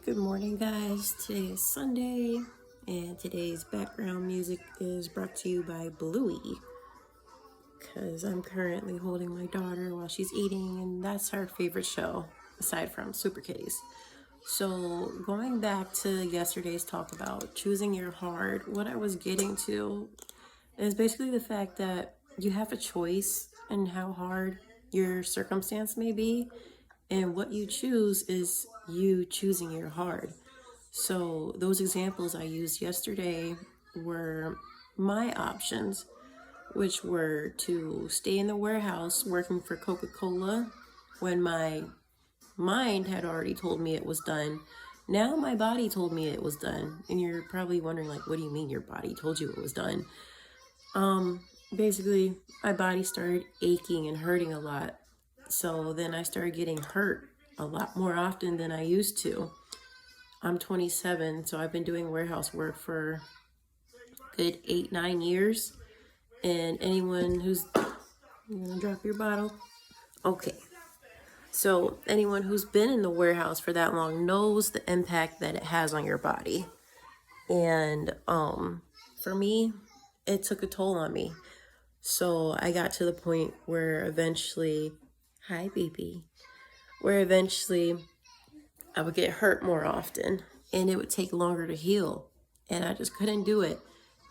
Good morning, guys. Today is Sunday, and today's background music is brought to you by Bluey, because I'm currently holding my daughter while she's eating, and that's her favorite show, aside from Super Kitties. So, going back to yesterday's talk about choosing your heart, what I was getting to is basically the fact that you have a choice in how hard your circumstance may be, and what you choose is you choosing your heart. So those examples I used yesterday were my options, which were to stay in the warehouse working for Coca-Cola when my mind had already told me it was done. Now my body told me it was done. And you're probably wondering, like, what do you mean your body told you it was done? Basically, my body started aching and hurting a lot. So then I started getting hurt a lot more often than I used to. I'm 27, so I've been doing warehouse work for a good 8-9 years. And anyone who's, you gonna drop your bottle? Okay. So anyone who's been in the warehouse for that long knows the impact that it has on your body. And for me, it took a toll on me. So I got to the point where eventually, hi baby, where eventually I would get hurt more often and it would take longer to heal. And I just couldn't do it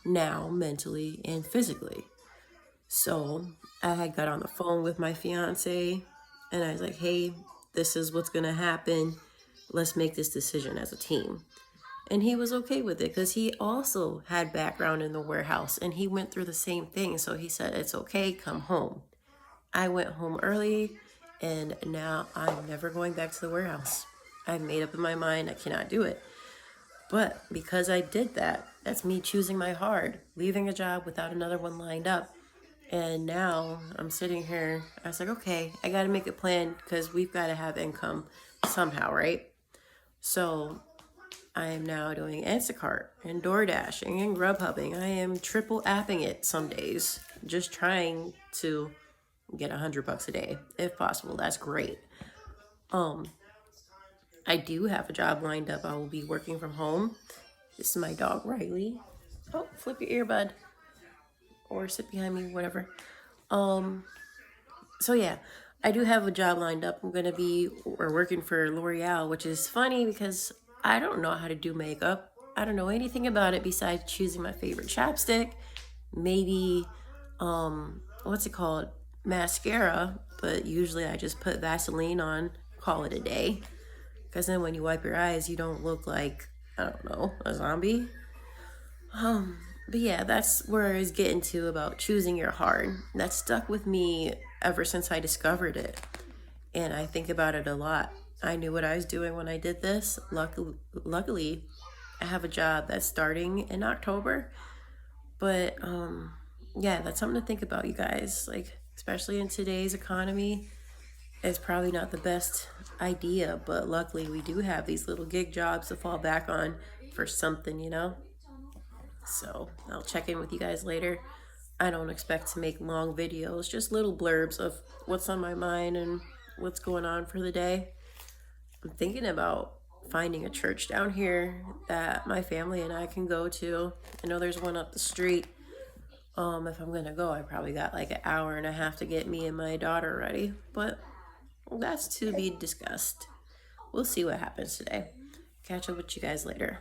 now, mentally and physically. So I had got on the phone with my fiance and I was like, hey, this is what's going to happen. Let's make this decision as a team. And he was okay with it because he also had background in the warehouse and he went through the same thing. So he said, it's okay, come home. I went home early and now I'm never going back to the warehouse. I've made up in my mind I cannot do it. But because I did that, that's me choosing my heart, leaving a job without another one lined up. And now I'm sitting here. I was like, okay, I got to make a plan because we've got to have income somehow, right? So I am now doing Instacart and DoorDashing and Grubhubbing. I am triple apping it some days, just trying to get $100 a day if possible. That's great. I do have a job lined up. I will be working from home. This is my dog, Riley. Oh, flip your earbud. Or sit behind me, whatever. So yeah, I do have a job lined up. I'm going to be working for L'Oreal, which is funny because I don't know how to do makeup. I don't know anything about it besides choosing my favorite chapstick. Maybe, what's it called? Mascara. But usually I just put Vaseline on, call it a day. Because then when you wipe your eyes, you don't look like, I don't know, a zombie. But yeah, that's where I was getting to about choosing your heart. That stuck with me ever since I discovered it. And I think about it a lot. I knew what I was doing when I did this. Luckily, I have a job that's starting in October. But yeah, that's something to think about, you guys. Like, especially in today's economy, it's probably not the best idea, but luckily we do have these little gig jobs to fall back on for something, you know? So I'll check in with you guys later. I don't expect to make long videos, just little blurbs of what's on my mind and what's going on for the day. I'm thinking about finding a church down here that my family and I can go to. I know there's one up the street. If I'm gonna go, I probably got like an hour and a half to get me and my daughter ready, but that's to be discussed. We'll see what happens today. Catch up with you guys later.